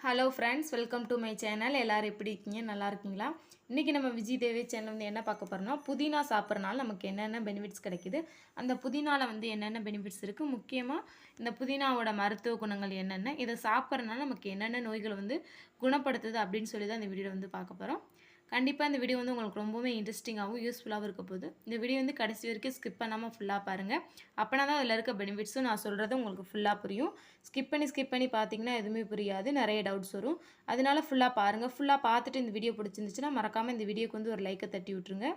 Hello friends, welcome to my channel. எல்லோரும் எப்படி இருக்கீங்க? நல்லா இருக்கீங்களா? இன்றைக்கி நம்ம விஜய் தேவி சேனல் வந்து என்ன பார்க்க போகிறோம்னா, புதினா சாப்பிட்றனால நமக்கு என்னென்ன பெனிஃபிட்ஸ் கிடைக்குது, அந்த புதினாவில் வந்து என்னென்ன பெனிஃபிட்ஸ் இருக்குது, முக்கியமாக இந்த புதினாவோட மருத்துவ குணங்கள் என்னென்ன, இதை சாப்பிட்றனால நமக்கு என்னென்ன நோய்கள் வந்து குணப்படுத்துது அப்படின்னு சொல்லி தான் இந்த வீடியோ வந்து பார்க்க போகிறோம். கண்டிப்பாக இந்த வீடியோ வந்து உங்களுக்கு ரொம்பவே இன்ட்ரெஸ்டிங்காகவும் யூஸ்ஃபுல்லாகவும் இருக்க போகுது. இந்த வீடியோ வந்து கடைசி வரைக்கும் ஸ்கிப் பண்ணாமல் ஃபுல்லாக பாருங்கள். அப்போனா தான் அதில் இருக்க பெனிஃபிட்ஸும் நான் சொல்கிறது உங்களுக்கு ஃபுல்லாக புரியும். ஸ்கிப் பண்ணி பார்த்தீங்கன்னா எதுவுமே புரியாது, நிறைய டவுட்ஸ் வரும். அதனால ஃபுல்லாக பாருங்கள். ஃபுல்லாக பார்த்துட்டு இந்த வீடியோ பிடிச்சிருந்துச்சுன்னா மறக்காமல் இந்த வீடியோக்கு வந்து ஒரு லைக்கை தட்டி விட்ருங்க.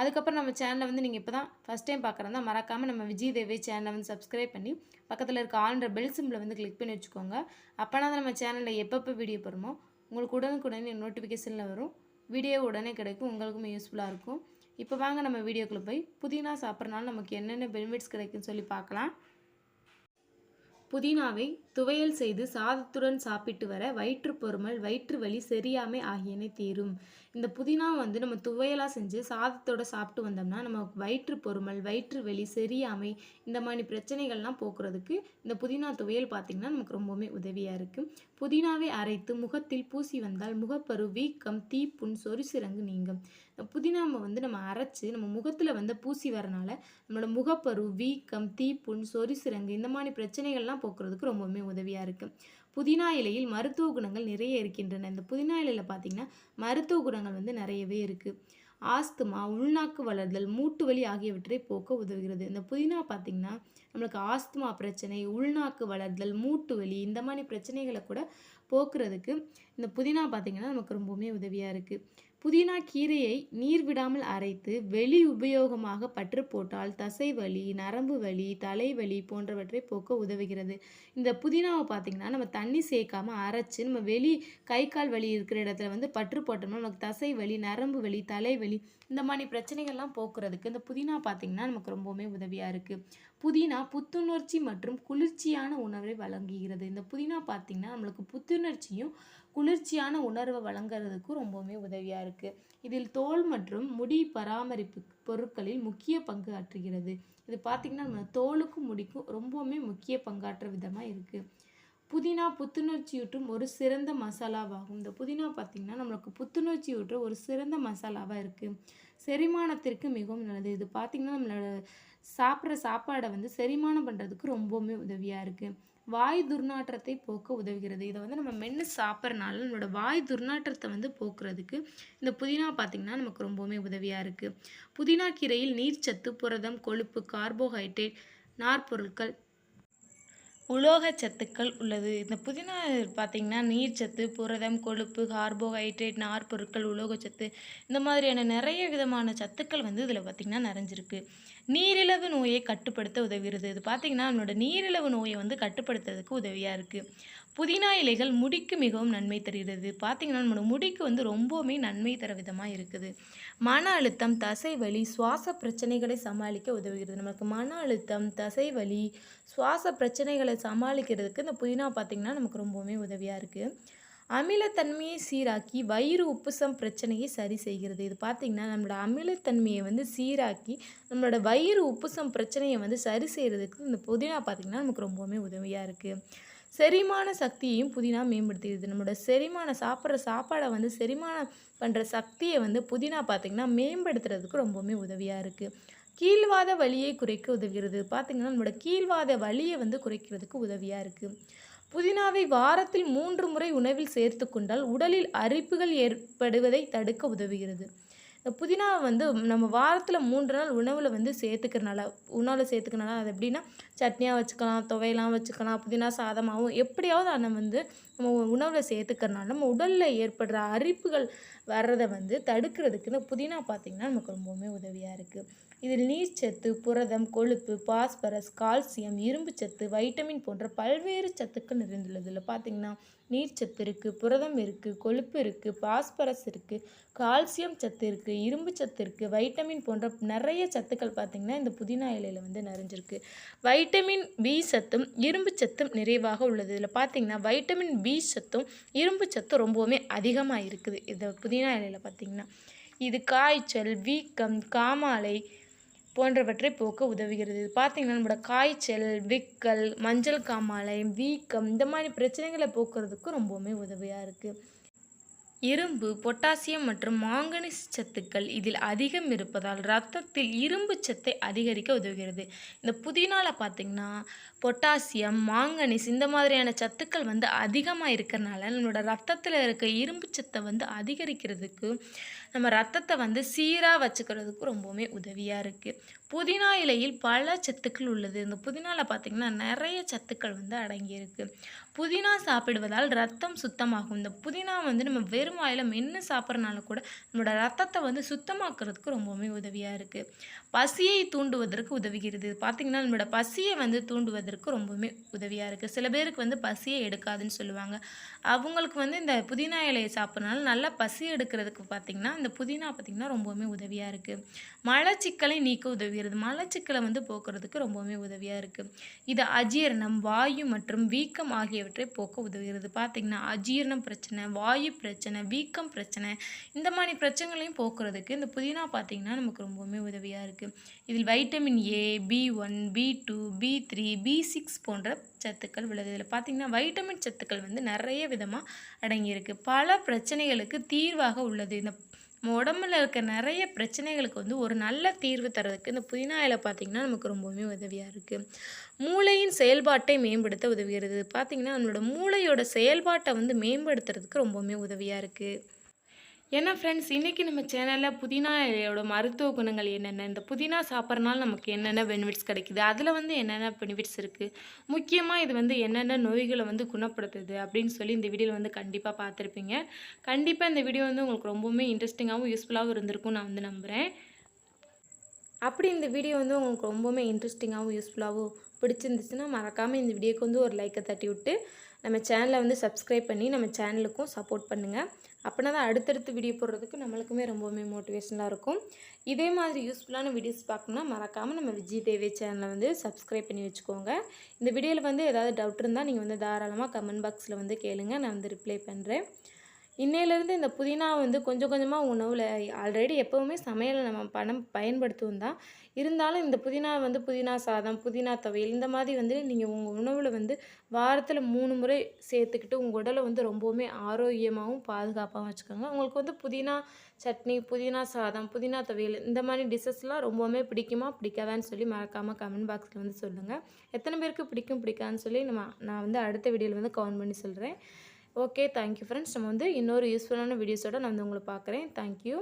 அதுக்கப்புறம் நம்ம சேனலை வந்து நீங்கள் இப்போ தான் ஃபஸ்ட் டைம் பார்க்குறதா மறக்காமல் நம்ம விஜய் தேவி சேனலை வந்து சப்ஸ்கிரைப் பண்ணி பக்கத்தில் இருக்க ஆல்ன்ற பெல் சிம்பிளை வந்து கிளிக் பண்ணி வச்சுக்கோங்க. அப்போனா தான் நம்ம சேனலில் எப்பப்போ வீடியோ போடுறோமோ உங்களுக்கு உடனுக்குடனே நோட்டிஃபிகேஷனில் வரும். வீடியோ உடனே கிடைக்கும், உங்களுக்குமே யூஸ்ஃபுல்லாக இருக்கும். இப்போ வாங்க நம்ம வீடியோக்குள்ளே போய் புதினா சாப்பிட்றனால நமக்கு என்னென்ன பெனிஃபிட்ஸ் கிடைக்குன்னு சொல்லி பார்க்கலாம். புதினாவை துவையல் செய்து சாதத்துடன் சாப்பிட்டு வர வயிற்றுப்பொருமல், வயிற்று வலி, சரியாமை ஆகியன தீரும். இந்த புதினா வந்து நம்ம துவையலாக செஞ்சு சாதத்தோட சாப்பிட்டு வந்தோம்னா நம்ம வயிற்று பொருமல், வயிற்று வலி, சரியாமை இந்த மாதிரி பிரச்சனைகள்லாம் போக்குறதுக்கு இந்த புதினா துவையல் பார்த்திங்கன்னா நமக்கு ரொம்பவுமே உதவியாக இருக்குது. புதினாவை அரைத்து முகத்தில் பூசி வந்தால் முகப்பரு, வீக்கம், தீப்புண், சொரிசிரங்கு நீங்கும். புதினாவை வந்து நம்ம அரைச்சி நம்ம முகத்தில் வந்து பூசி வரனால நம்மளோட முகப்பரு, வீக்கம், தீப்புண், சொரிசிரங்கு இந்த மாதிரி பிரச்சனைகள்லாம் போக்குறதுக்கு ரொம்பவுமே உதவியாக இருக்குது. புதினா இலையில் மருத்துவ குணங்கள் நிறைய இருக்கின்றன. இந்த புதினா இலையில் பார்த்திங்கன்னா மருத்துவ குணங்கள் வந்து நிறையவே இருக்குது. ஆஸ்துமா, உள்நாக்கு வளர்தல், மூட்டு வலி ஆகியவற்றை போக்க உதவுகிறது. இந்த புதினா பார்த்திங்கன்னா நம்மளுக்கு ஆஸ்துமா பிரச்சனை, உள்நாக்கு வளர்தல், மூட்டு வலி இந்த மாதிரி பிரச்சனைகளை கூட போக்குறதுக்கு இந்த புதினா பார்த்திங்கன்னா நமக்கு ரொம்பவுமே உதவியாக இருக்குது. புதினா கீரையை நீர் விடாமல் அரைத்து வெளி உபயோகமாக பற்று போட்டால் தசை வலி, நரம்பு வலி, தலைவலி போன்றவற்றை போக்க உதவுகிறது. இந்த புதினாவை பார்த்திங்கன்னா நம்ம தண்ணி சேர்க்காமல் அரைச்சி நம்ம கை கால் வலி இருக்கிற இடத்துல வந்து பற்று போட்டோம்னா நமக்கு தசை வலி, நரம்பு வலி, தலைவலி இந்த மாதிரி பிரச்சனைகள்லாம் போக்குறதுக்கு இந்த புதினா பார்த்திங்கன்னா நமக்கு ரொம்பவுமே உதவியாக இருக்குது. புதினா புத்துணர்ச்சி மற்றும் குளிர்ச்சியான உணர்வை வழங்குகிறது. இந்த புதினா பார்த்திங்கன்னா நம்மளுக்கு புத்துணர்ச்சியும் குளிர்ச்சியான உணர்வை வழங்குறதுக்கும் ரொம்பவுமே உதவியாக இருக்குது. இதில் தோல் மற்றும் முடி பராமரிப்பு பொருட்களில் முக்கிய பங்கு ஆற்றுகிறது. இது பார்த்திங்கன்னா நம்ம தோலுக்கும் முடிக்கும் ரொம்பவுமே முக்கிய பங்காற்ற விதமாக இருக்குது. புதினா புத்துணர்ச்சியூட்டும் ஒரு சிறந்த மசாலாவாகும். இந்த புதினா பார்த்திங்கன்னா நம்மளுக்கு புத்துணர்ச்சியூற்ற ஒரு சிறந்த மசாலாவாக இருக்குது. செரிமானத்திற்கு மிகவும் நல்லது. இது பார்த்திங்கன்னா நம்மளோட சாப்பிட்ற சாப்பாடை வந்து செரிமானம் பண்ணுறதுக்கு ரொம்பவுமே உதவியாக இருக்குது. வாய் துர்நாற்றத்தை போக்க உதவுகிறது. இதை வந்து நம்ம மென்று சாப்பிட்றனால நம்மளோட வாய் துர்நாற்றத்தை வந்து போக்குறதுக்கு இந்த புதினா பார்த்திங்கன்னா நமக்கு ரொம்பவுமே உதவியாக இருக்குது. புதினா கீரையில் நீர்ச்சத்து, புரதம், கொழுப்பு, கார்போஹைட்ரேட், நார்ப்பொருட்கள், உலோக சத்துக்கள் உள்ளது. இந்த புதினா பார்த்திங்கன்னா நீர்ச்சத்து, புரதம், கொழுப்பு, கார்போஹைட்ரேட், நார்ப்பொருட்கள், உலோகச்சத்து இந்த மாதிரியான நிறைய விதமான சத்துக்கள் வந்து இதில் பார்த்திங்கன்னா நிறைஞ்சிருக்கு. நீரிழிவு நோயை கட்டுப்படுத்த உதவுகிறது. இது பார்த்திங்கன்னா நம்மளோட நீரிழிவு நோயை வந்து கட்டுப்படுத்துறதுக்கு உதவியாக இருக்குது. புதினா இலைகள் முடிக்கு மிகவும் நன்மை தருகிறது. பார்த்திங்கன்னா நம்மளோட முடிக்கு வந்து ரொம்பவுமே நன்மை தர விதமாக இருக்குது. மன அழுத்தம், தசை வலி, சுவாச பிரச்சனைகளை சமாளிக்க உதவுகிறது. நமக்கு மன அழுத்தம், தசை வலி, சுவாச பிரச்சனைகளை சமாளிக்கிறதுக்கு இந்த புதினா பார்த்திங்கன்னா நமக்கு ரொம்பவுமே உதவியாக இருக்குது. அமிலத்தன்மையை சீராக்கி வயிறு உப்புசம் பிரச்சனையை சரி செய்கிறது. இது பார்த்திங்கன்னா நம்மளோட அமிலத்தன்மையை வந்து சீராக்கி நம்மளோட வயிறு உப்புசம் பிரச்சனையை வந்து சரி செய்கிறதுக்கு இந்த புதினா பார்த்திங்கன்னா நமக்கு ரொம்பவுமே உதவியாக இருக்குது. செரிமான சக்தியையும் புதினா மேம்படுத்திடுது. நம்மளோட சாப்பிட்ற சாப்பாடை வந்து செரிமானம் பண்ணுற சக்தியை வந்து புதினா பார்த்திங்கன்னா மேம்படுத்துறதுக்கு ரொம்பவுமே உதவியாக இருக்குது. கீழ்வாத வலியை குறைக்க உதவுகிறது. பார்த்திங்கன்னா நம்மளோட கீழ்வாத வலியை வந்து குறைக்கிறதுக்கு உதவியாக இருக்குது. புதினாவை வாரத்தில் 3 முறை உணவில் சேர்த்து கொண்டால் உடலில் அரிப்புகள் ஏற்படுவதை தடுக்க உதவுகிறது. இந்த புதினாவை வந்து நம்ம வாரத்தில் 3 நாள் உணவில் வந்து சேர்த்துக்கிறனால அது எப்படின்னா சட்னியாக வச்சுக்கலாம், துவையெல்லாம் வச்சுக்கலாம், புதினா சாதமாகவும் எப்படியாவது அதை வந்து நம்ம உணவில் சேர்த்துக்கிறனால நம்ம உடலில் ஏற்படுற அரிப்புகள் வர்றதை வந்து தடுக்கிறதுக்கு இந்த புதினா பார்த்திங்கன்னா நமக்கு ரொம்பவுமே உதவியாக இருக்குது. இதில் நீர்ச்சத்து, புரதம், கொழுப்பு, பாஸ்பரஸ், கால்சியம், இரும்பு சத்து, வைட்டமின் போன்ற பல்வேறு சத்துக்கள் நிறைந்துள்ளது. இதில் பார்த்திங்கன்னா நீர்ச்சத்து இருக்குது, புரதம் இருக்குது, கொழுப்பு இருக்குது, பாஸ்பரஸ் இருக்குது, கால்சியம் சத்து இருக்குது, இரும்பு சத்து இருக்குது, வைட்டமின் போன்ற நிறைய சத்துக்கள் பார்த்திங்கன்னா இந்த புதினா இலையில் வந்து நிறைஞ்சிருக்கு. வைட்டமின் பி சத்தும் இரும்பு சத்தும் நிறைவாக உள்ளது. இதில் பார்த்திங்கன்னா வைட்டமின் பி சத்தும் இரும்பு சத்தும் ரொம்பவுமே அதிகமாக இருக்குது இந்த புதினா இலையில் பார்த்திங்கன்னா. இது காய்ச்சல், வீக்கம், காமாலை போன்றவற்றை போக்க உதவுகிறது. இது பார்த்தீங்கன்னா, நம்மளோட காய்ச்சல், விக்கல், மஞ்சள் காமாலை, வீக்கம் இந்த மாரி பிரச்சனைகள போக்குறதுக்கு ரொம்பவுமே உதவியா இருக்கு. இரும்பு, பொட்டாசியம் மற்றும் மாங்கனீசு சத்துக்கள் இதில் அதிகம் இருப்பதால் இரத்தத்தில் இரும்பு சத்தை அதிகரிக்க உதவுகிறது. இந்த புதினால பார்த்தீங்கன்னா, பொட்டாசியம், மாங்கனீஸ் இந்த மாதிரியான சத்துக்கள் வந்து அதிகமா இருக்கறனால, நம்மளோட ரத்தத்தில இருக்க இரும்பு சத்த வந்து அதிகரிக்கிறதுக்கு, நம்ம ரத்தத்த வந்து சீரா வச்சுக்கிறதுக்கு ரொம்பவுமே உதவியா இருக்கு. புதினா இலையில் பல சத்துக்கள் உள்ளது. இந்த புதினால பார்த்தீங்கன்னா, நெறைய சத்துக்கள் வந்து அடங்கியிருக்கு. புதினா சாப்பிடுவதால் ரத்தம் சுத்தமாகும். இந்த புதினா வந்து நம்ம வெறும் வாயில மென்னு சாப்பிட்றனால கூட நம்மளோட ரத்தத்த வந்து சுத்தமாக்குறதுக்கு ரொம்பவுமே உதவியா இருக்கு. பசியை தூண்டுவதற்கு உதவுகிறது. பார்த்தீங்கன்னா, நம்மளோட பசிய வந்து தூண்டுவதற்கு ரொம்பவுமே உதவியா இருக்கு. சில பேருக்கு வந்து பசியே எடுக்காதுன்னு சொல்லுவாங்க. அவங்களுக்கு வந்து இந்த புதினா இலைய சாப்பிட்றனால நல்லா பசி எடுக்கிறதுக்கு பார்த்தீங்கன்னா, இந்த புதினா பார்த்தீங்கன்னா ரொம்பவுமே உதவியா இருக்கு. மலச்சிக்கலை நீக்க உதவுகிறது. மலச்சிக்கல வந்து போக்குறதுக்கு ரொம்பவுமே உதவியா இருக்கு. இது அஜீரணம், வாயு மற்றும் வீக்கம் ஆகியவற்றை போக்க உதவுகிறது. பார்த்தீங்கன்னா, அஜீரணம் பிரச்சனை, வாயு பிரச்சனை, வீக்கம் பிரச்சனை இந்த மாரி பிரச்சனைகளையும் போக்குறதுக்கு இந்த புதினா பார்த்தீங்கன்னா, நமக்கு ரொம்பவுமே உதவியா இருக்கு. இதில் வைட்டமின் ஏ, பி1, பி2, பி3, பி6 போன்ற சத்துக்கள் உள்ளது. இதில பார்த்தீங்கன்னா, வைட்டமின் சத்துக்கள் வந்து நெறைய விதமா அடங்கியிருக்கு. பல பிரச்சனைகளுக்கு தீர்வாக உள்ளது. இந்த நம்ம உடம்புல இருக்க நெறைய பிரச்சனைகளுக்கு வந்து ஒரு நல்ல தீர்வு தர்றதுக்கு இந்த புதினா இலை பார்த்தீங்கன்னா, நமக்கு ரொம்பவுமே உதவியா இருக்கு. மூளையின் செயல்பாட்டை மேம்படுத்த உதவுகிறது. பார்த்தீங்கன்னா, நம்மளோட மூளையோட செயல்பாட்ட வந்து மேம்படுத்துறதுக்கு ரொம்பவுமே உதவியா இருக்கு. ஏன்னா ஃப்ரெண்ட்ஸ், இன்னைக்கு நம்ம சேனல்ல புதினா இலையோட மருத்துவ குணங்கள் என்னென்ன, இந்த புதினா சாப்பிட்றனால நமக்கு என்னென்ன பெனிஃபிட்ஸ் கிடைக்குது, அதில வந்து என்னென்ன பெனிஃபிட்ஸ் இருக்கு, முக்கியமா இது வந்து என்னென்ன நோய்கள வந்து குணப்படுத்துது அப்படின்னு சொல்லி இந்த வீடியோல வந்து கண்டிப்பா பார்த்துருப்பீங்க. கண்டிப்பா இந்த வீடியோ வந்து உங்களுக்கு ரொம்பவுமே இன்ட்ரெஸ்டிங்காவும், யூஸ்ஃபுல்லாவும் இருந்திருக்கும்னு நான் வந்து நம்புறேன். அப்படி இந்த வீடியோ வந்து உங்களுக்கு ரொம்பவுமே இன்ட்ரெஸ்டிங்காகவும் யூஸ்ஃபுல்லாகவும் பிடிச்சிருந்துச்சுன்னா மறக்காமல் இந்த வீடியோக்கு வந்து ஒரு லைக்கை தட்டி விட்டு நம்ம சேனலை வந்து சப்ஸ்கிரைப் பண்ணி நம்ம சேனலுக்கும் சப்போர்ட் பண்ணுங்கள். அப்படின்னா தான் அடுத்தடுத்து வீடியோ போடுறதுக்கு நம்மளுக்குமே ரொம்பவுமே மோட்டிவேஷனாக இருக்கும். இதே மாதிரி யூஸ்ஃபுல்லான வீடியோஸ் பார்க்கணுன்னா மறக்காமல் நம்ம விஜய் டிவி சேனலை வந்து சப்ஸ்கிரைப் பண்ணி வச்சுக்கோங்க. இந்த வீடியோவில் வந்து ஏதாவது டவுட் இருந்தால் நீங்கள் வந்து தாராளமாக கமெண்ட் பாக்ஸில் வந்து கேளுங்க, நான் வந்து ரிப்ளை பண்ணுறேன். இன்னையிலேருந்து இந்த புதினா வந்து கொஞ்சம் கொஞ்சமாக உணவில் ஆல்ரெடி எப்போவுமே சமையலில் நம்ம பயன்படுத்துவோம் தான். இருந்தாலும் இந்த புதினா வந்து புதினா சாதம், புதினா துவையல் இந்த மாதிரி வந்து நீங்கள் உங்கள் உணவில் வந்து வாரத்தில் 3 முறை சேர்த்துக்கிட்டு உங்கள் உடலை வந்து ரொம்பவுமே ஆரோக்கியமாகவும் பாதுகாப்பாகவும் வச்சுக்கோங்க. உங்களுக்கு வந்து புதினா சட்னி, புதினா சாதம், புதினா துவையல் இந்த மாதிரி டிஷ்ஷஸ்லாம் ரொம்பவுமே பிடிக்குமா பிடிக்காதான்னு சொல்லி மறக்காமல் கமெண்ட் பாக்ஸில் வந்து சொல்லுங்கள். எத்தனை பேருக்கு பிடிக்கும் பிடிக்காதுன்னு சொல்லி நான் வந்து அடுத்த வீடியோவில் வந்து கவுண்ட் பண்ணி சொல்கிறேன். Okay, thank you friends. நம்ம வந்து இன்னொரு யூஸ்ஃபுல்லான வீடியோஸோட நான் வந்து உங்களை பார்க்குறேன். தேங்க்யூ.